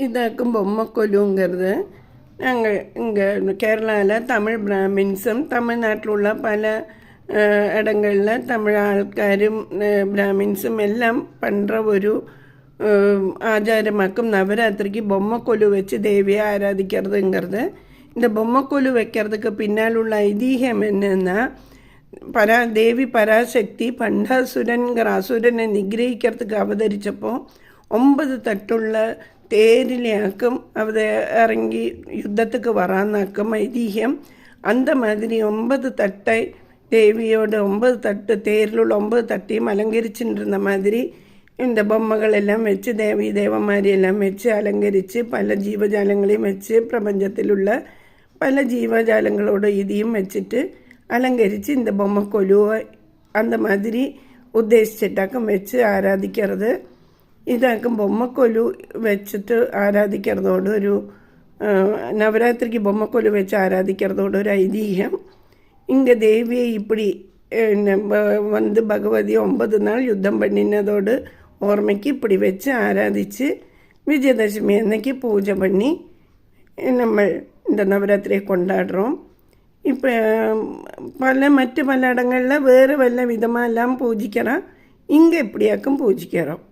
இதாக்கும் பொம்மைக்கொலுங்கிறது நாங்கள் இங்கே கேரளாவில் தமிழ் பிராமின்ஸும் தமிழ்நாட்டில் உள்ள பல இடங்களில் தமிழ் ആൾക്കാരും பிராமின்ஸும் எல்லாம் பண்ணுற ஒரு ஆச்சாரமாக்கும் நவராத்திரிக்கு பொம்மைக்கொலு வச்சு தேவியை ஆராதிக்கிறதுங்கிறது. இந்த பொம்மைக்கொலு வைக்கிறதுக்கு பின்னால் உள்ள ஐதீகம் என்னென்னா, தேவி பராசக்தி பண்டாசுரன்கிற அசுரனை நிகிரகிக்கிறதுக்கு அவதரித்தப்போ 9 தட்டுள்ள தேரிலேயாக்கும் அவ இறங்கி யுத்தத்துக்கு வரானாக்கும் ஐதீகம். அந்த மாதிரி 9 தட்டை தேவியோட 9 தட்டு தேரில் உள்ள 9 தட்டையும் அலங்கரிச்சுட்டு இருந்த மாதிரி இந்த பொம்மைகள் எல்லாம் வச்சு தேவி தேவமாரி எல்லாம் வச்சு அலங்கரித்து பல ஜீவஜாலங்களையும் வச்சு பிரபஞ்சத்தில் உள்ள பல ஜீவஜாலங்களோட இதையும் வச்சுட்டு அலங்கரித்து இந்த பொம்மைக்கொலுவை அந்த மாதிரி உத்தேசிச்சிட்டாக்கும் வச்சு ஆராதிக்கிறது. ഇതാക്കും ബൊമ്മക്കൊലു വെച്ചിട്ട് ആരാധിக்கிறதோடு ഒരു നവരാത്രിക്ക് ബൊമ്മക്കൊലു വെച്ച് ആരാധിக்கிறதோடு ഒരു ഐതിഹ്യം. இங்கே தேவியை இப்படி வந்து பகவதி 9 நாள் யுத்தம் பண்ணினதோடு ஓர்மைக்கு இப்படி வச்சு ஆராதித்து விஜயதசமி அன்னைக்கு பூஜை பண்ணி நம்ம இந்த நவராத்திரியை கொண்டாடுறோம். இப்போ மற்ற பல இடங்களில் வேறு வல்ல விதமாக எல்லாம் பூஜிக்கிறோம். இங்கே இப்படியாக்கும் பூஜிக்கிறோம்.